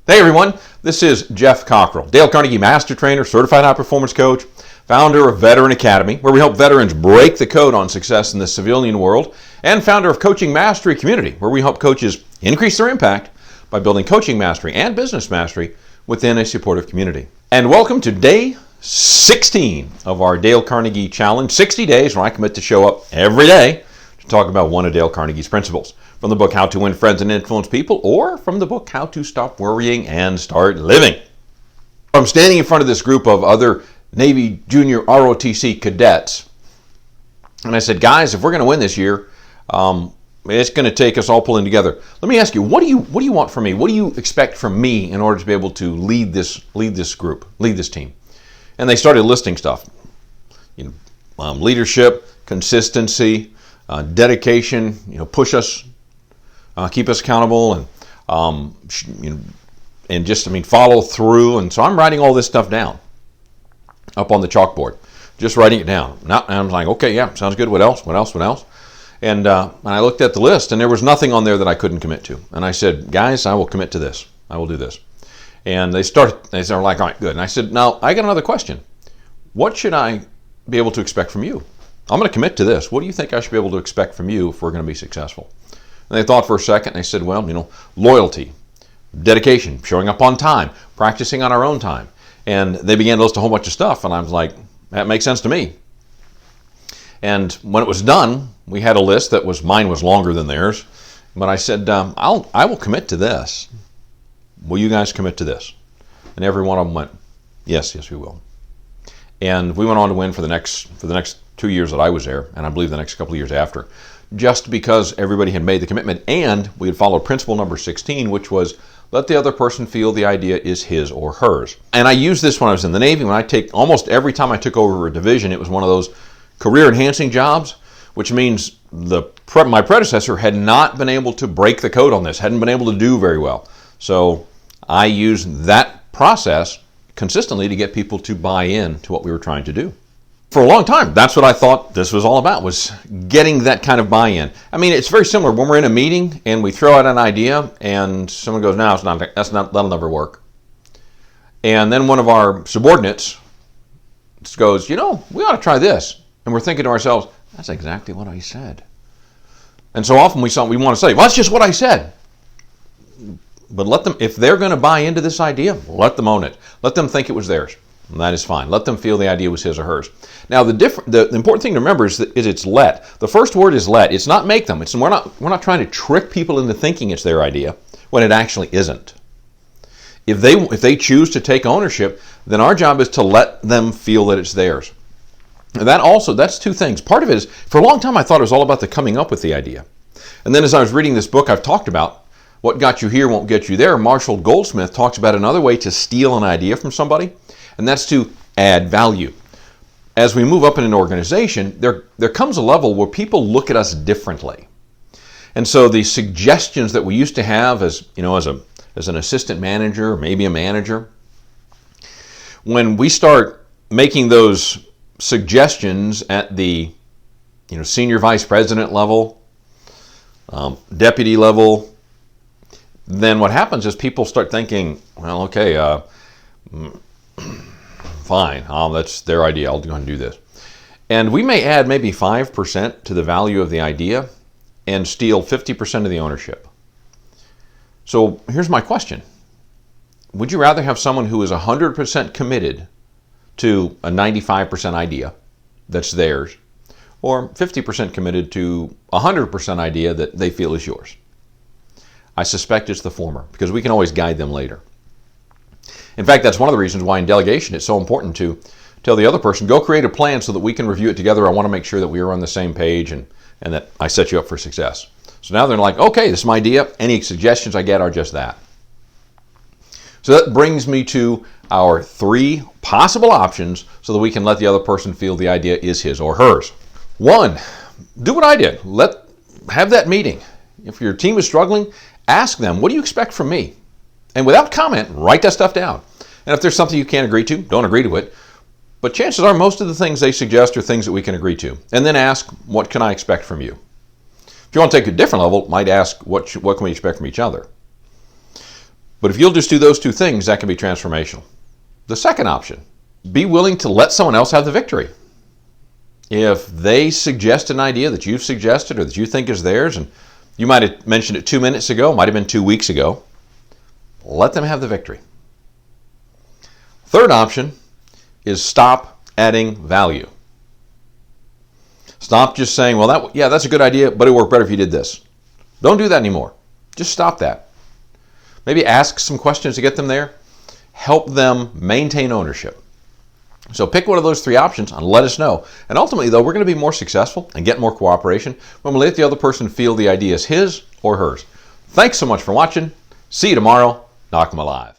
Hey everyone, this is Jeff Cockrell, Dale Carnegie Master Trainer, Certified High Performance Coach, founder of Veteran Academy, where we help veterans break the code on success in the civilian world, and founder of Coaching Mastery Community, where we help coaches increase their impact by building coaching mastery and business mastery within a supportive community. And welcome to day 16 of our Dale Carnegie Challenge, 60 days where I commit to show up every day to talk about one of Dale Carnegie's principles. From the book How to Win Friends and Influence People, or from the book How to Stop Worrying and Start Living. I'm standing in front of this group of other Navy Junior ROTC cadets, and I said, guys, if we're going to win this year, it's going to take us all pulling together. Let me ask you, what do you want from me? What do you expect from me in order to be able to lead this group, lead this team? And they started listing stuff. Leadership, consistency, dedication, push us, keep us accountable, and follow through. And so I'm writing all this stuff down up on the chalkboard, just writing it down. And I'm like, okay, yeah, sounds good. What else? What else? What else? And I looked at the list, and there was nothing on there that I couldn't commit to. And I said, guys, I will commit to this. I will do this. And they were like, all right, good. And I said, now I got another question. What should I be able to expect from you? I'm going to commit to this. What do you think I should be able to expect from you if we're going to be successful? And they thought for a second, and they said, well, loyalty, dedication, showing up on time, practicing on our own time. And they began to list a whole bunch of stuff, and I was like, that makes sense to me. And when it was done, we had a list mine was longer than theirs, but I said, I will commit to this. Will you guys commit to this? And every one of them went, yes, we will. And we went on to win for the next 2 years that I was there, and I believe the next couple of years after, just because everybody had made the commitment, and we had followed principle number 16, which was let the other person feel the idea is his or hers. And I used this when I was in the Navy. Almost every time I took over a division, it was one of those career-enhancing jobs, which means my predecessor had not been able to break the code on this, hadn't been able to do very well. So I used that process consistently to get people to buy in to what we were trying to do. For a long time, that's what I thought this was all about, was getting that kind of buy-in. I mean, it's very similar when we're in a meeting and we throw out an idea and someone goes, no, that'll never work. And then one of our subordinates goes, we ought to try this. And we're thinking to ourselves, that's exactly what I said. And so often we want to say, well, that's just what I said. But let them, if they're going to buy into this idea, let them own it. Let them think it was theirs. And that is fine. Let them feel the idea was his or hers. Now, the important thing to remember is it's let. The first word is let. It's not make them. We're not trying to trick people into thinking it's their idea when it actually isn't. If they choose to take ownership, then our job is to let them feel that it's theirs. And that's two things. Part of it is, for a long time I thought it was all about the coming up with the idea. And then as I was reading this book I've talked about, What Got You Here Won't Get You There, Marshall Goldsmith talks about another way to steal an idea from somebody, and that's to add value. As we move up in an organization, there comes a level where people look at us differently. And so the suggestions that we used to have as an assistant manager, maybe a manager, when we start making those suggestions at the senior vice president level, deputy level, then what happens is people start thinking, well, okay, fine, that's their idea, I'll go and do this. And we may add maybe 5% to the value of the idea and steal 50% of the ownership. So here's my question. Would you rather have someone who is 100% committed to a 95% idea that's theirs, or 50% committed to a 100% idea that they feel is yours? I suspect it's the former, because we can always guide them later. In fact, that's one of the reasons why in delegation it's so important to tell the other person, go create a plan so that we can review it together. I want to make sure that we are on the same page and that I set you up for success. So now they're like, okay, this is my idea. Any suggestions I get are just that. So that brings me to our 3 possible options so that we can let the other person feel the idea is his or hers. 1, do what I did. Have that meeting. If your team is struggling, ask them, what do you expect from me? And without comment, write that stuff down. And if there's something you can't agree to, don't agree to it. But chances are most of the things they suggest are things that we can agree to. And then ask, what can I expect from you? If you want to take it to a different level, might ask, what can we expect from each other? But if you'll just do those two things, that can be transformational. The second option, be willing to let someone else have the victory. If they suggest an idea that you've suggested or that you think is theirs, and you might have mentioned it 2 minutes ago, might have been 2 weeks ago, let them have the victory. Third option is stop adding value. Stop just saying, well, that's a good idea, but it would work better if you did this. Don't do that anymore. Just stop that. Maybe ask some questions to get them there. Help them maintain ownership. So pick one of those three options and let us know. And ultimately, though, we're going to be more successful and get more cooperation when we let the other person feel the idea is his or hers. Thanks so much for watching. See you tomorrow. Knock 'em alive.